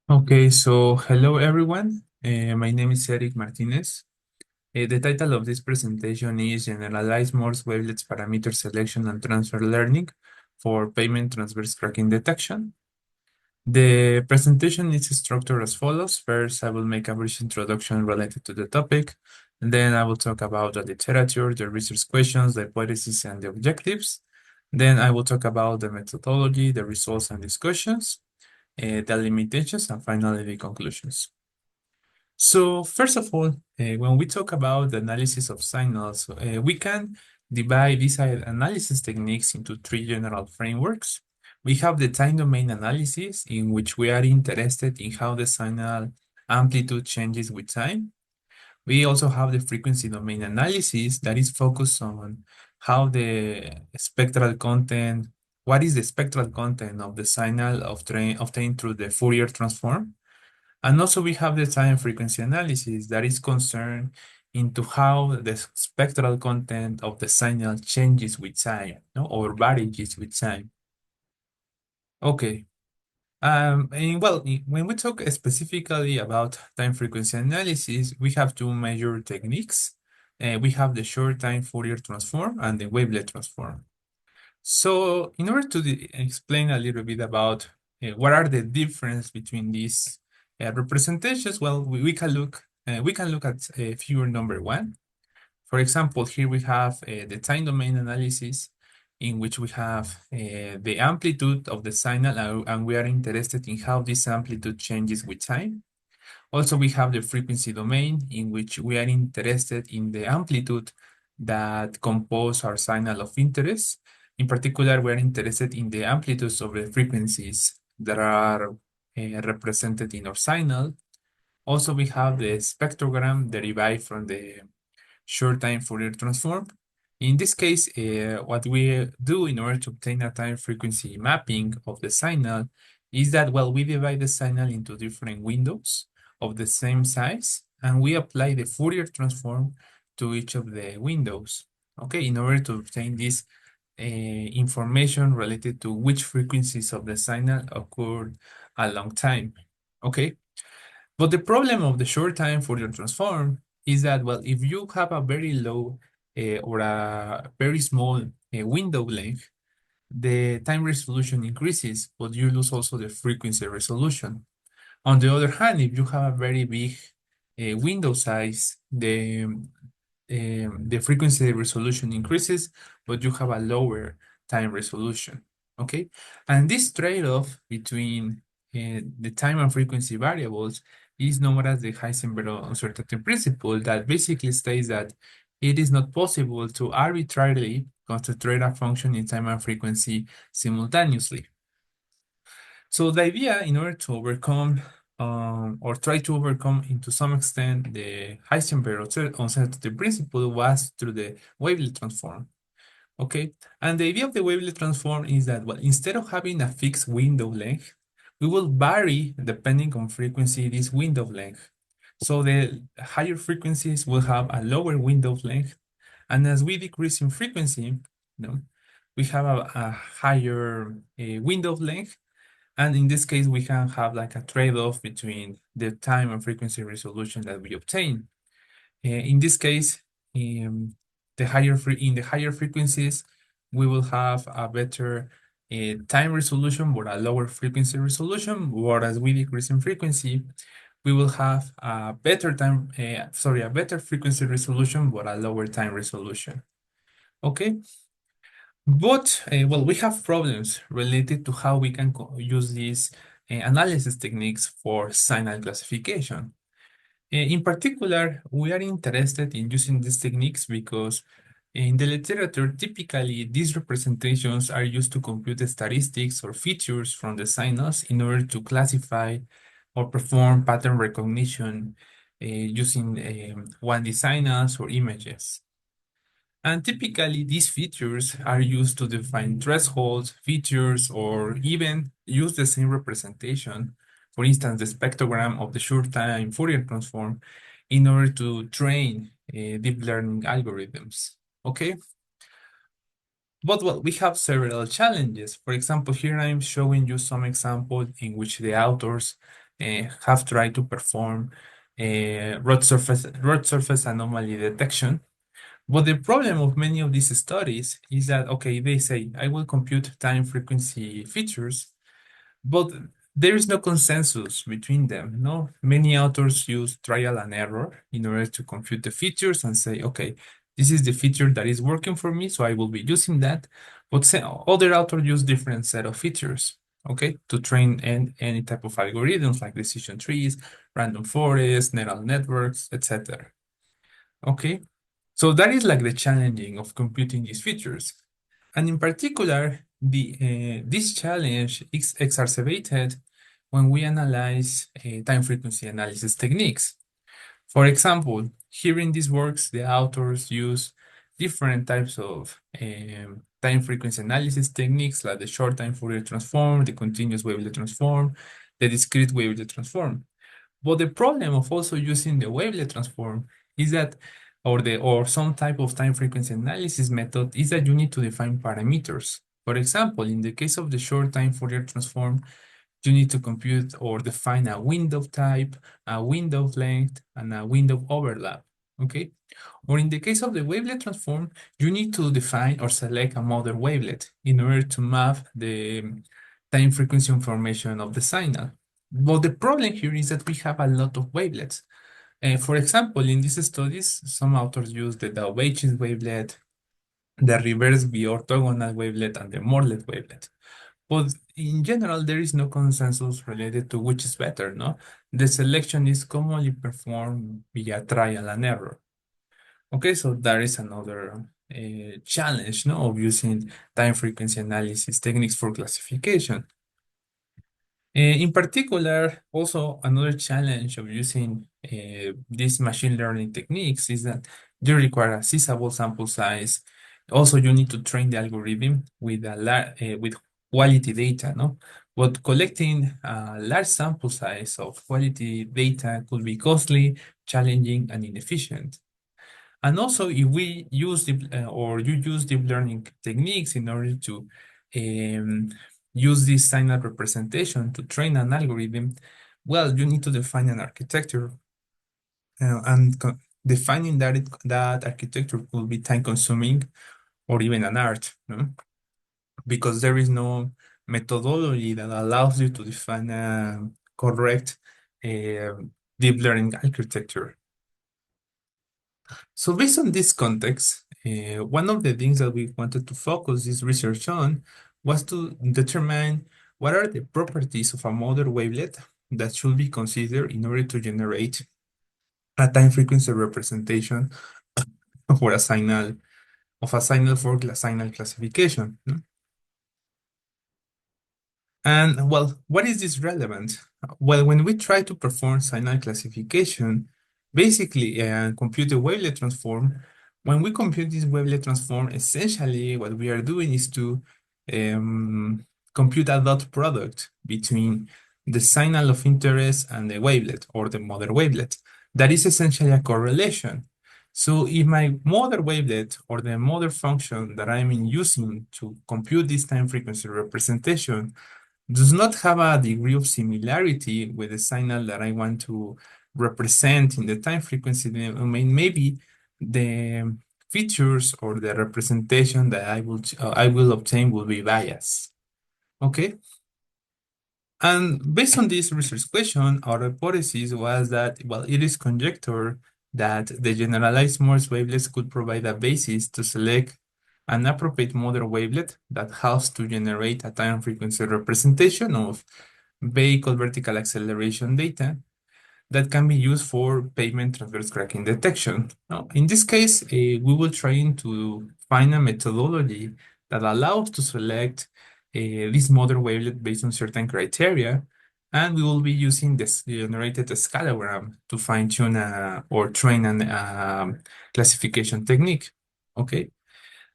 Okay, so hello everyone. My name is Eric Martinez. The title of this presentation is Generalized Morse Wavelets Parameter Selection and Transfer Learning for Pavement Transverse Cracking Detection. The presentation is structured as follows. First, I will make a brief introduction related to the topic, and then I will talk about the literature, the research questions, the hypotheses, and the objectives. Then I will talk about the methodology, the results and discussions, the limitations, and finally the conclusions. So first of all, when we talk about the analysis of signals, we can divide these analysis techniques into three general frameworks. We have the time domain analysis, in which we are interested in how the signal amplitude changes with time. We also have the frequency domain analysis that is focused on how the spectral content, what is the spectral content of the signal obtained through the Fourier transform. And also we have the time frequency analysis that is concerned into how the spectral content of the signal changes with time, no, or varies with time. Okay. And well, when we talk specifically about time frequency analysis, we have two major techniques. We have the short time Fourier transform and the wavelet transform. So in order to explain a little bit about what are the difference between these representations, well, we can look at figure number one. For example, here we have the time domain analysis in which we have the amplitude of the signal and we are interested in how this amplitude changes with time. Also, we have the frequency domain in which we are interested in the amplitude that compose our signal of interest. In particular, we are interested in the amplitudes of the frequencies that are represented in our signal. Also, we have the spectrogram derived from the short-time Fourier transform. In this case, what we do in order to obtain a time frequency mapping of the signal is that, well, we divide the signal into different windows of the same size, and we apply the Fourier transform to each of the windows, okay, in order to obtain this information related to which frequencies of the signal occurred a long time, okay? But the problem of the short time Fourier transform is that, well, if you have a very low or a very small window length, the time resolution increases, but you lose also the frequency resolution. On the other hand, if you have a very big window size, the frequency resolution increases, but you have a lower time resolution. Okay, and this trade-off between the time and frequency variables is known as the Heisenberg uncertainty principle that basically states that it is not possible to arbitrarily concentrate a function in time and frequency simultaneously. So the idea, in order to overcome or try to overcome to some extent the Heisenberg uncertainty principle was through the wavelet transform. Okay, and the idea of the wavelet transform is that, well, instead of having a fixed window length, we will vary depending on frequency this window length. So the higher frequencies will have a lower window length, and as we decrease in frequency, we have a higher window length, and in this case, we can have like a trade-off between the time and frequency resolution that we obtain. In this case, in the higher frequencies, we will have a better time resolution but a lower frequency resolution. Whereas we decrease in frequency, we will have a better a better frequency resolution but a lower time resolution. Okay. But, well, we have problems related to how we can use these analysis techniques for signal classification. In particular, we are interested in using these techniques because in the literature, typically these representations are used to compute the statistics or features from the signals in order to classify or perform pattern recognition using 1D signals or images. And typically, these features are used to define thresholds, features, or even use the same representation, for instance, the spectrogram of the short-time Fourier transform, in order to train deep learning algorithms. Okay? But well, we have several challenges. For example, here I'm showing you some examples in which the authors have tried to perform rod surface anomaly detection. But the problem of many of these studies is that, okay, they say, I will compute time frequency features, but there is no consensus between them. No, many authors use trial and error in order to compute the features and say, okay, this is the feature that is working for me, so I will be using that. But other authors use different set of features, okay, to train any type of algorithms like decision trees, random forests, neural networks, etc. Okay, so that is like the challenging of computing these features. And in particular, this challenge is exacerbated when we analyze time frequency analysis techniques. For example, here in these works, the authors use different types of time frequency analysis techniques like the short time Fourier transform, the continuous wavelet transform, the discrete wavelet transform. But the problem of also using the wavelet transform is that, or some type of time frequency analysis method is that you need to define parameters. For example, in the case of the short time Fourier transform, you need to compute or define a window type, a window length, and a window overlap. Okay. Or in the case of the wavelet transform, you need to define or select a mother wavelet in order to map the time frequency information of the signal. But the problem here is that we have a lot of wavelets. For example, in these studies, some authors use the Dau-Weich's wavelet, the reverse B-orthogonal wavelet, and the Morlet wavelet. But in general, there is no consensus related to which is better, no? The selection is commonly performed via trial and error. Okay, so that is another challenge, no, of using time frequency analysis techniques for classification. In particular, also another challenge of using these machine learning techniques is that you require a sizable sample size. Also, you need to train the algorithm with with quality data, no? But collecting a large sample size of quality data could be costly, challenging, and inefficient. And also, if we use or you use deep learning techniques in order to um, use this signal representation to train an algorithm, well, you need to define an architecture, and defining that architecture could be time consuming or even an art, no? Because there is no methodology that allows you to define a correct uh, deep learning architecture. So based on this context, one of the things that we wanted to focus this research on was to determine what are the properties of a model wavelet that should be considered in order to generate a time frequency representation for a signal for signal classification. And well, what is this relevant? Well, when we try to perform signal classification, basically compute the wavelet transform, when we compute this wavelet transform, essentially what we are doing is to um, compute a dot product between the signal of interest and the wavelet or the mother wavelet. That is essentially a correlation. So if my mother wavelet or the mother function that I'm using to compute this time frequency representation does not have a degree of similarity with the signal that I want to represent in the time frequency domain, maybe the features or the representation that I will obtain will be biased. Okay. And based on this research question, our hypothesis was that, well, it is conjecture that the generalized Morse wavelets could provide a basis to select an appropriate model wavelet that helps to generate a time frequency representation of vehicle vertical acceleration data that can be used for pavement transverse cracking detection. Now, in this case, we will try to find a methodology that allows to select this model wavelet based on certain criteria, and we will be using this generated scalegram to fine-tune or train an classification technique. Okay,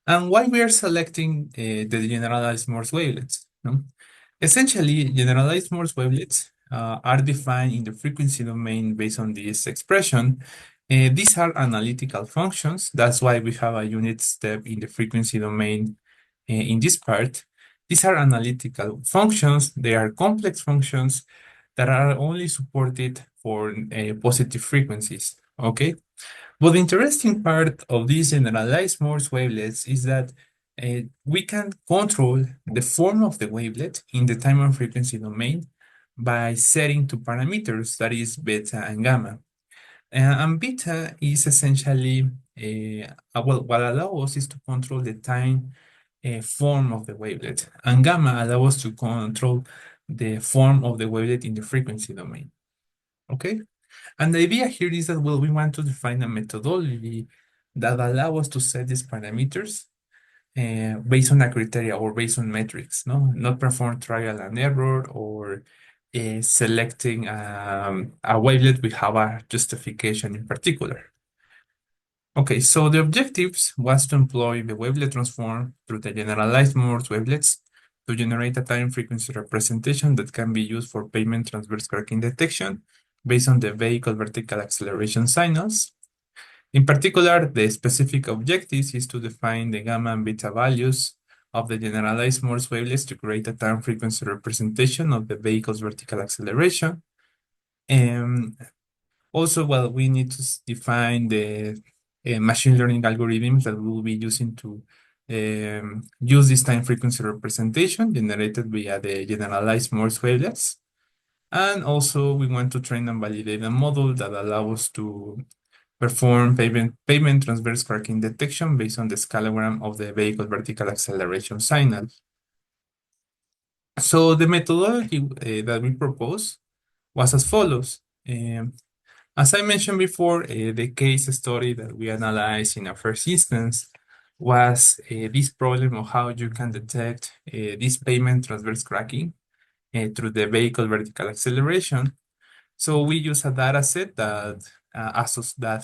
and why we are selecting the generalized Morse wavelets? No? Essentially, generalized Morse wavelets are defined in the frequency domain based on this expression. These are analytical functions. That's why we have a unit step in the frequency domain in this part. These are analytical functions. They are complex functions that are only supported for positive frequencies, okay? But the interesting part of these generalized Morse wavelets is that we can control the form of the wavelet in the time and frequency domain by setting two parameters, that is beta and gamma. And beta is essentially, well, what allows us is to control the time form of the wavelet. And gamma allows us to control the form of the wavelet in the frequency domain. Okay? And the idea here is that, well, we want to define a methodology that allows us to set these parameters based on a criteria or based on metrics, no? Not perform trial and error or selecting a wavelet we have a justification in particular. Okay, so the objectives was to employ the wavelet transform through the generalized Morse wavelets to generate a time frequency representation that can be used for pavement transverse cracking detection based on the vehicle vertical acceleration signals. In particular, the specific objectives is to define the gamma and beta values of the generalized Morse wavelets to create a time frequency representation of the vehicle's vertical acceleration. And also, well, we need to define the machine learning algorithms that we will be using to use this time frequency representation generated via the generalized Morse wavelets. And also, we want to train and validate a model that allows us to perform pavement transverse cracking detection based on the scalegram of the vehicle vertical acceleration signal. So the methodology that we proposed was as follows. As I mentioned before, the case study that we analyzed in our first instance was this problem of how you can detect this pavement transverse cracking through the vehicle vertical acceleration. So we use a data set that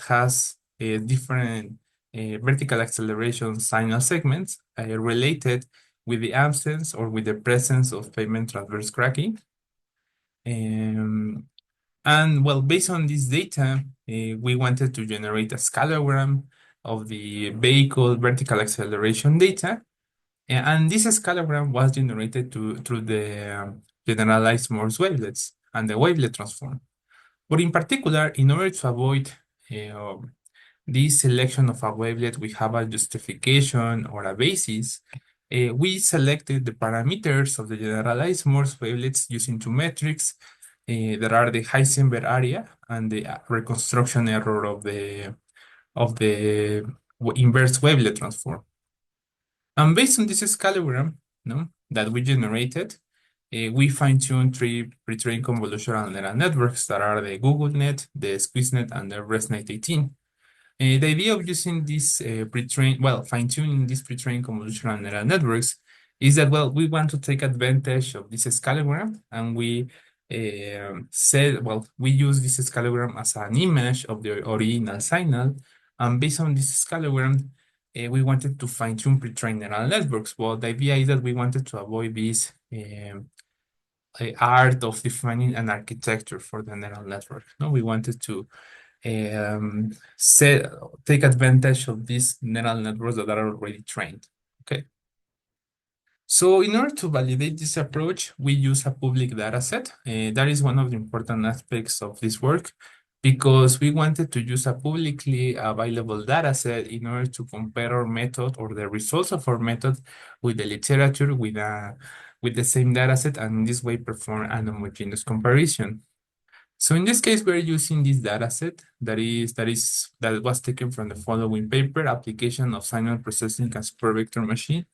has different vertical acceleration signal segments related with the absence or with the presence of pavement transverse cracking. And well, based on this data, we wanted to generate a scalegram of the vehicle vertical acceleration data. And this scalegram was generated through the generalized Morse wavelets and the wavelet transform. But in particular, in order to avoid uh, this selection of a wavelet, we have a justification or a basis. We selected the parameters of the generalized Morse wavelets using two metrics that are the Heisenberg area and the reconstruction error of the inverse wavelet transform. And based on this scalegram, no, that we generated, we fine-tuned three pre-trained convolutional neural networks that are the GoogleNet, the SqueezeNet, and the ResNet 18. The idea of using these fine-tuning these pre-trained convolutional neural networks is that, well, we want to take advantage of this scalegram, and we we use this scalegram as an image of the original signal, and based on this scalegram, we wanted to fine-tune pre-trained neural networks. Well, the idea is that we wanted to avoid this art of defining an architecture for the neural network. No, we wanted to take advantage of these neural networks that are already trained. Okay. So in order to validate this approach, we use a public data set. That is one of the important aspects of this work because we wanted to use a publicly available data set in order to compare our method or the results of our method with the literature with the same data set, and in this way perform an homogeneous comparison. So in this case, we're using this data set that was taken from the following paper, Application of Signal Processing as Supervector Machine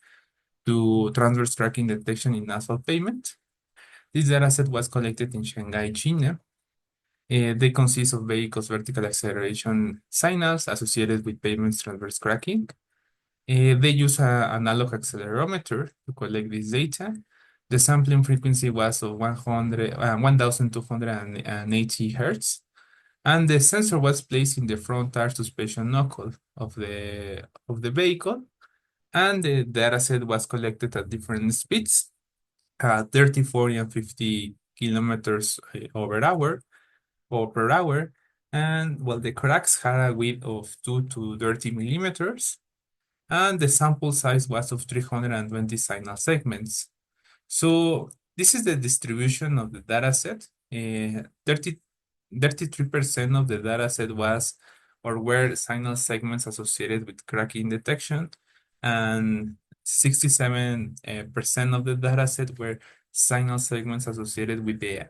to Transverse Cracking Detection in Asphalt Pavement. This dataset was collected in Shanghai, China. They consist of vehicles' vertical acceleration signals associated with pavement's transverse cracking. They use an analog accelerometer to collect this data. The sampling frequency was of 1,280 hertz. And the sensor was placed in the front tire suspension knuckle of the vehicle. And the dataset was collected at different speeds, 30, 40, and 50 kilometers over hour or per hour. And well, the cracks had a width of 2 to 30 millimeters. And the sample size was of 320 signal segments. So this is the distribution of the dataset 30 33% of the data set was or were signal segments associated with cracking detection, and 67% of the data set were signal segments associated with the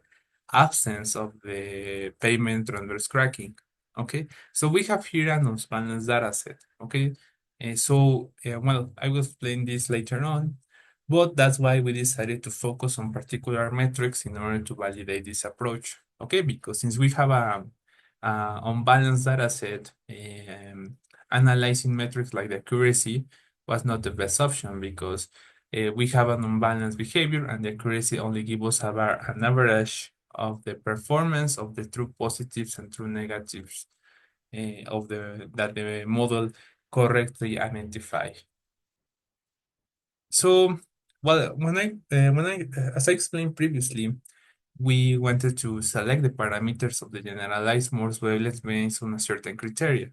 absence of the pavement transverse cracking. Okay, so we have here an unbalanced data set. Okay, well, I will explain this later on, but that's why we decided to focus on particular metrics in order to validate this approach. Okay, because since we have a unbalanced data set, analyzing metrics like the accuracy was not the best option because we have an unbalanced behavior and the accuracy only gives us an average of the performance of the true positives and true negatives of that the model correctly identify. So, well, as I explained previously, we wanted to select the parameters of the generalized Morse wavelets based on a certain criteria.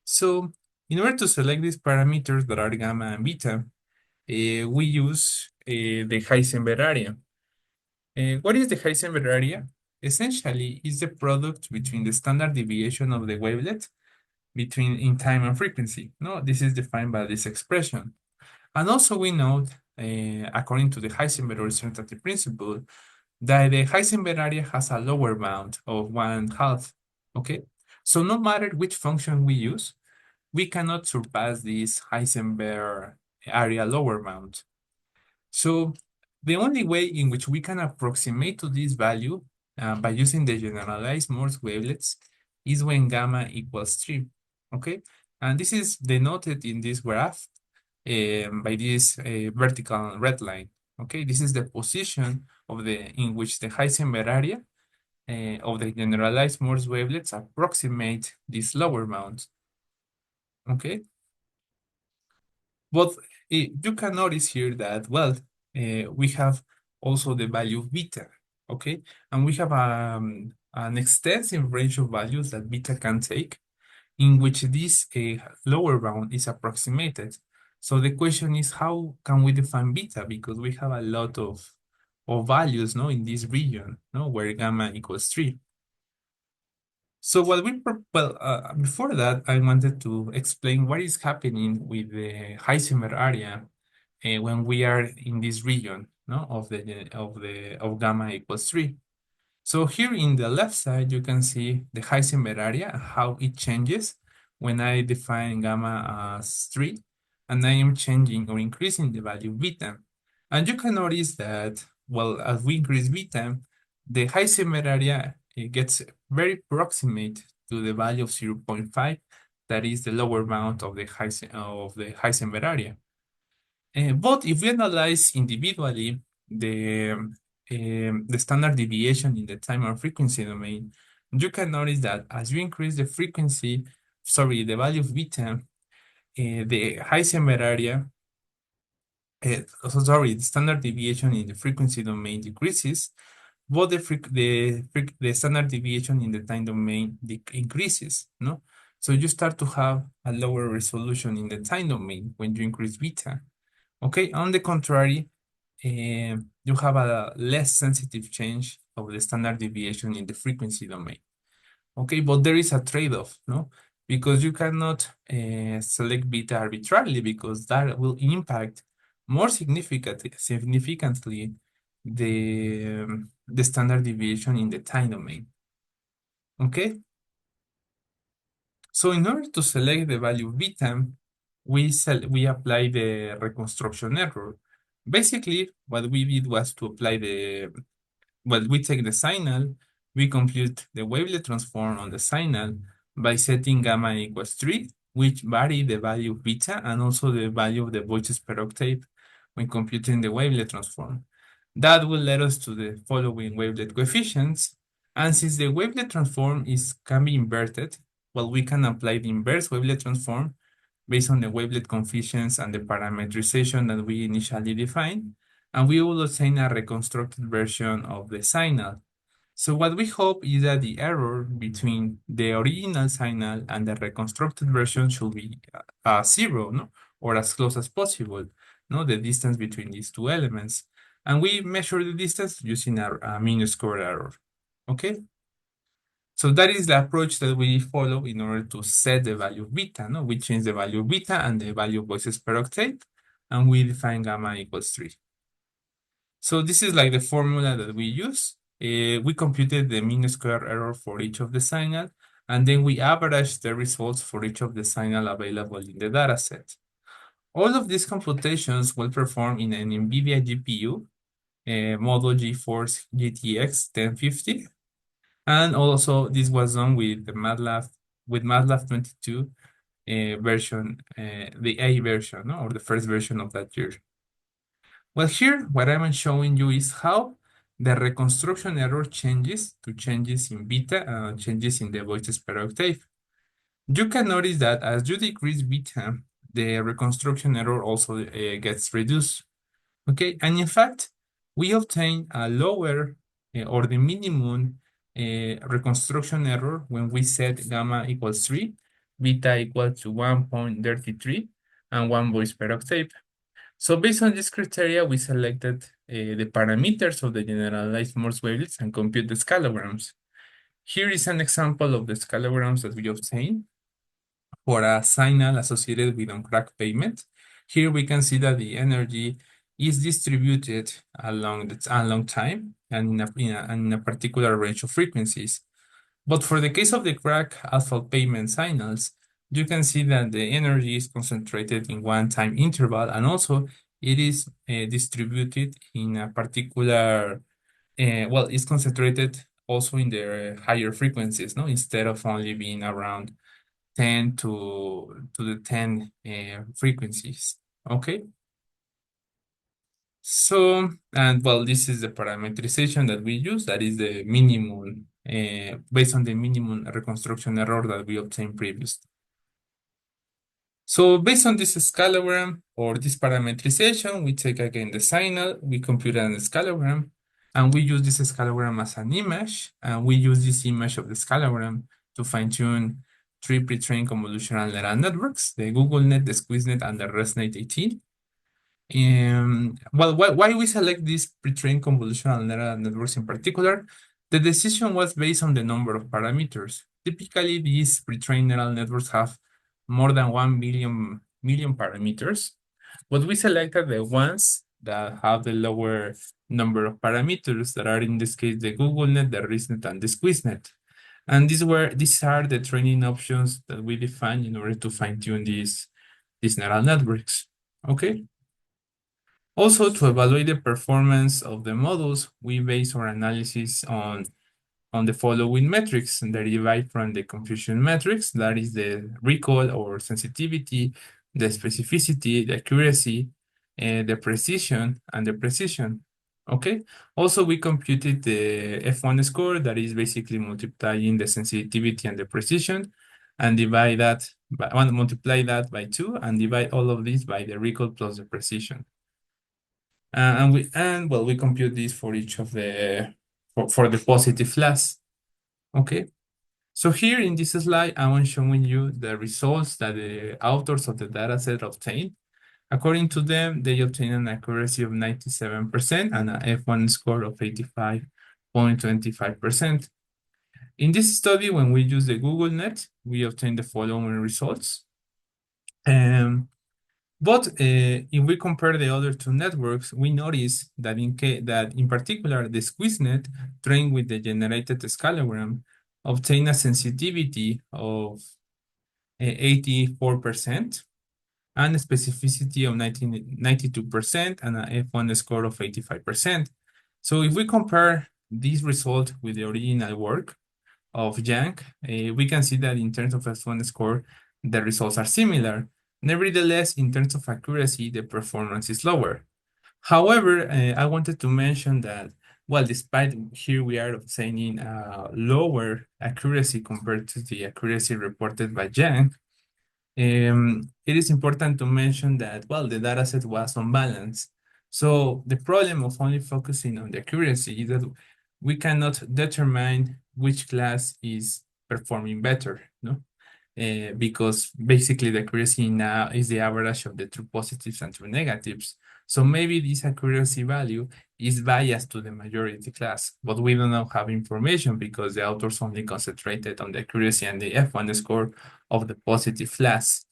So, in order to select these parameters that are gamma and beta, we use the Heisenberg area. What is the Heisenberg area? Essentially, it's the product between the standard deviation of the wavelet between in time and frequency. No, this is defined by this expression. And also we know, according to the Heisenberg uncertainty principle, that the Heisenberg area has a lower bound of 1/2. Okay, so no matter which function we use, we cannot surpass this Heisenberg area lower bound. So the only way in which we can approximate to this value by using the generalized Morse wavelets is when gamma equals 3. Okay, and this is denoted in this graph by this vertical red line. Okay, this is the position of in which the Heisenberg area of the generalized Morse wavelets approximate these lower bounds. Okay, but you can notice here that, well, we have also the value of beta. Okay, and we have an extensive range of values that beta can take, in which this lower bound is approximated. So the question is, how can we define beta? Because we have a lot of values, no, in this region, no, where gamma equals 3. So before that, I wanted to explain what is happening with the Heisenberg area when we are in this region, no, of gamma equals 3. So here in the left side, you can see the Heisenberg area, how it changes when I define gamma as 3, and I am changing or increasing the value beta. And you can notice that, well, as we increase beta, the Heisenberg area gets very proximate to the value of 0.5, that is the lower bound of the Heisenberg area. But if we analyze individually the standard deviation in the time and frequency domain, you can notice that as you increase the frequency, the value of beta, the Heisenberg area, the standard deviation in the frequency domain decreases, but the standard deviation in the time domain increases, no? So you start to have a lower resolution in the time domain when you increase beta. Okay, on the contrary, you have a less sensitive change of the standard deviation in the frequency domain. Okay, but there is a trade-off, no? Because you cannot select beta arbitrarily, because that will impact more significantly the standard deviation in the time domain. Okay, so in order to select the value of beta, we apply the reconstruction error. Basically, what we did was to apply we take the signal, we compute the wavelet transform on the signal by setting gamma equals 3, which vary the value of beta and also the value of the voices per octave when computing the wavelet transform. That will lead us to the following wavelet coefficients. And since the wavelet transform can be inverted, well, we can apply the inverse wavelet transform based on the wavelet coefficients and the parametrization that we initially defined, and we will obtain a reconstructed version of the signal. So what we hope is that the error between the original signal and the reconstructed version should be 0, no? Or as close as possible, no? The distance between these two elements. And we measure the distance using a mean square error. Okay, so that is the approach that we follow in order to set the value of beta. No, we change the value of beta and the value of voices per octave, and we define gamma equals 3. So this is like the formula that we use. We computed the mean square error for each of the signal, and then we averaged the results for each of the signal available in the dataset. All of these computations were performed in an NVIDIA GPU, model GeForce GTX 1050, and also this was done with the MATLAB 22 version, the A version, no? Or the first version of that year. Well, here, what I'm showing you is how the reconstruction error changes to changes in beta and changes in the voices per octave. You can notice that as you decrease beta, the reconstruction error also gets reduced. Okay, and in fact, we obtain a lower or the minimum reconstruction error when we set gamma equals 3, beta equal to 1.33, and 1 voice per octave. So based on this criteria, we selected the parameters of the generalized Morse wavelets and compute the scalograms. Here is an example of the scalograms that we obtained for a signal associated with on-crack pavement. Here we can see that the energy is distributed along time and in a particular range of frequencies. But for the case of the crack asphalt pavement signals, you can see that the energy is concentrated in one time interval, and also it is distributed in a particular, well, it's concentrated also in the higher frequencies, no, instead of only being around 10 to the 10 frequencies. Okay. So, and well, this is the parameterization that we use. That is the minimum, based on the minimum reconstruction error that we obtained previously. So based on this scalogram or this parameterization, we take again the signal, we compute an scalogram, and we use this scalogram as an image, and we use this image of the scalogram to fine-tune 3 pre-trained convolutional neural networks, the GoogleNet, the SqueezeNet, and the ResNet 18. Well, why we select these pre-trained convolutional neural networks in particular? The decision was based on the number of parameters. Typically, these pre-trained neural networks have more than 1 million parameters, but we selected the ones that have the lower number of parameters that are in this case the GoogleNet, the ResNet, and the SqueezeNet. And these are the training options that we define in order to fine-tune these neural networks. Okay. Also, to evaluate the performance of the models, we base our analysis on the following metrics derived from the confusion metrics, that is the recall or sensitivity, the specificity, the accuracy, the precision, and the precision. Okay. Also, we computed the F1 score, that is basically multiplying the sensitivity and the precision, and multiply that by 2, and divide all of this by the recall plus the precision. And we compute this for each of the for the positive class. Okay. So here in this slide, I'm showing you the results that the authors of the dataset obtained. According to them, they obtained an accuracy of 97% and a F1 score of 85.25%. In this study, when we use the GoogleNet, we obtained the following results. But if we compare the other two networks, we notice that in particular, the SqueezeNet trained with the generated scalogram obtained a sensitivity of 84% and a specificity of 92% and a F1 score of 85%. So if we compare this result with the original work of Yang, we can see that in terms of F1 score, the results are similar. Nevertheless, in terms of accuracy, the performance is lower. However, I wanted to mention that, well, despite here we are obtaining lower accuracy compared to the accuracy reported by Yang, it is important to mention that, well, the dataset was unbalanced. So the problem of only focusing on the accuracy is that we cannot determine which class is performing better, no? Because basically the accuracy now is the average of the true positives and true negatives. So maybe this accuracy value is biased to the majority class, but we don't have information because the authors only concentrated on the accuracy and the F1 score of the positive class.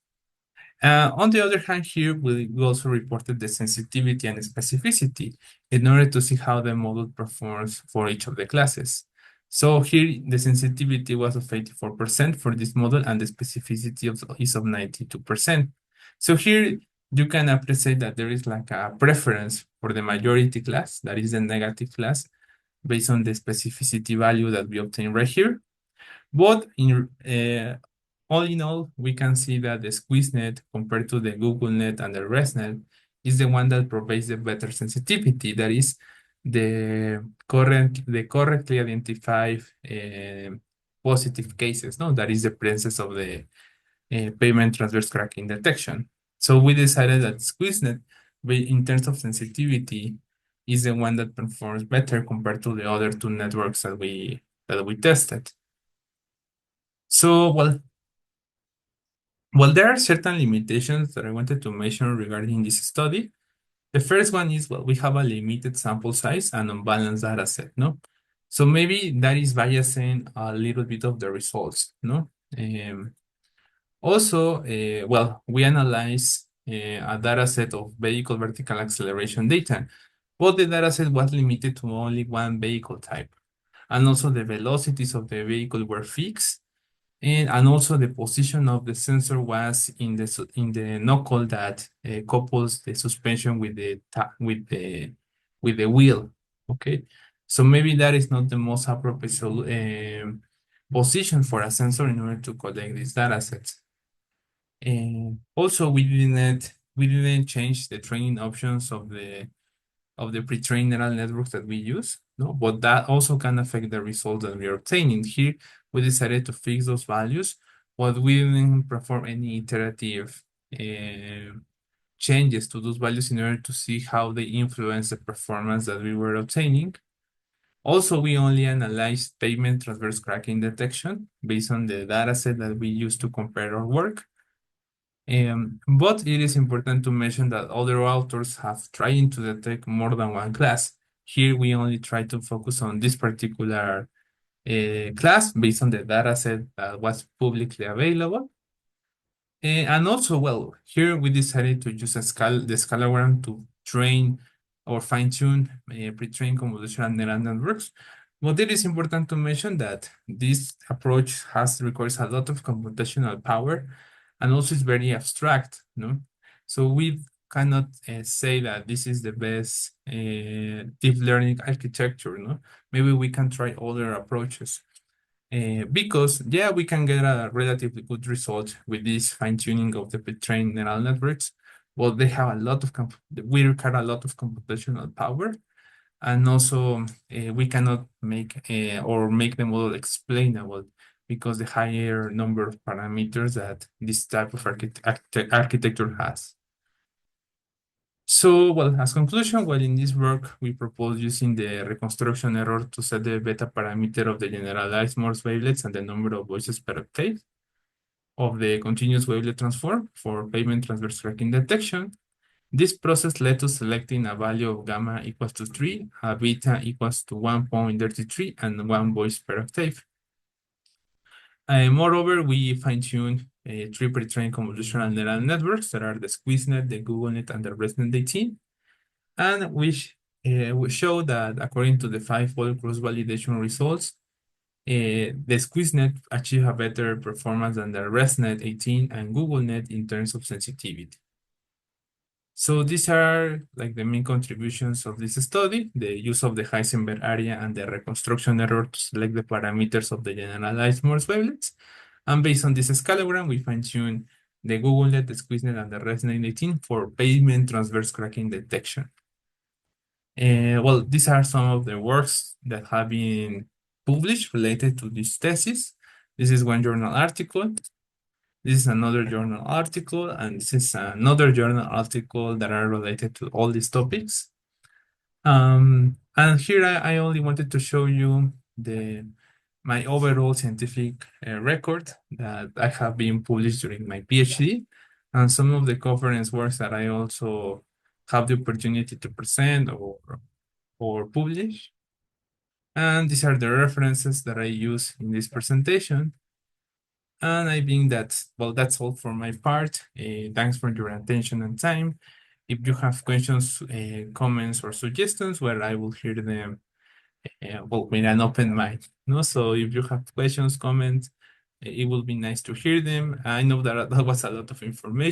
On the other hand, here we also reported the sensitivity and specificity in order to see how the model performs for each of the classes. So here the sensitivity was of 84% for this model and the specificity is of 92%. So here you can appreciate that there is like a preference for the majority class, that is the negative class, based on the specificity value that we obtain right here. But all in all, we can see that the SqueezeNet compared to the GoogleNet and the ResNet is the one that provides the better sensitivity. That is the correctly identified positive cases. No, that is the presence of the pavement transverse cracking detection. So we decided that SqueezeNet, in terms of sensitivity, is the one that performs better compared to the other two networks that we tested. So, well, there are certain limitations that I wanted to mention regarding this study. The first one is, well, we have a limited sample size and unbalanced data set, no? So maybe that is biasing a little bit of the results, no? Also, well, we analyze a data set of vehicle vertical acceleration data, but the data set was limited to only one vehicle type. And also the velocities of the vehicle were fixed, and also the position of the sensor was in the knuckle that couples the suspension with the wheel. Okay, so maybe that is not the most appropriate position for a sensor in order to collect these data sets. And also we didn't change the training options of the pre-trained neural networks that we use, no? But that also can affect the results that we are obtaining. Here, we decided to fix those values, but we didn't perform any iterative changes to those values in order to see how they influence the performance that we were obtaining. Also, we only analyzed pavement transverse cracking detection based on the data set that we used to compare our work. But it is important to mention that other authors have tried to detect more than one class. Here we only try to focus on this particular class based on the data set that was publicly available. And also, well, here we decided to use the scalagram to train or fine-tune pre-trained convolutional neural networks. But it is important to mention that this approach requires a lot of computational power and also it's very abstract, no? So we cannot say that this is the best deep learning architecture, no? Maybe we can try other approaches. Because, yeah, we can get a relatively good result with this fine-tuning of the pre-trained neural networks, but they have a lot of, we require a lot of computational power. And also, we cannot make the model explainable because the higher number of parameters that this type of architecture has. So, well, as conclusion, well, in this work, we propose using the reconstruction error to set the beta parameter of the generalized Morse wavelets and the number of voices per octave of the continuous wavelet transform for pavement transverse cracking detection. This process led to selecting a value of gamma equals to 3, a beta equals to 1.33, and 1 voice per octave. Moreover, we fine-tuned 3 pre-trained convolutional neural networks that are the SqueezeNet, the GoogleNet, and the ResNet 18, and which we show that according to the 5-fold cross-validation results, the SqueezeNet achieve a better performance than the ResNet 18 and GoogleNet in terms of sensitivity. So these are like the main contributions of this study, the use of the Heisenberg area and the reconstruction error to select the parameters of the generalized Morse wavelets. And based on this scalagram, we fine-tune the GoogleNet, the SqueezeNet, and the ResNet 18 for pavement transverse cracking detection. Well, these are some of the works that have been published related to this thesis. This is one journal article. This is another journal article, and this is another journal article that are related to all these topics. And here I only wanted to show you my overall scientific record that I have been published during my PhD, and some of the conference works that I also have the opportunity to present or publish. And these are the references that I use in this presentation. And I think that's all for my part. Thanks for your attention and time. If you have questions, comments, or suggestions, well, I will hear them with an open mind. No, so if you have questions, comments, it will be nice to hear them. I know that that was a lot of information.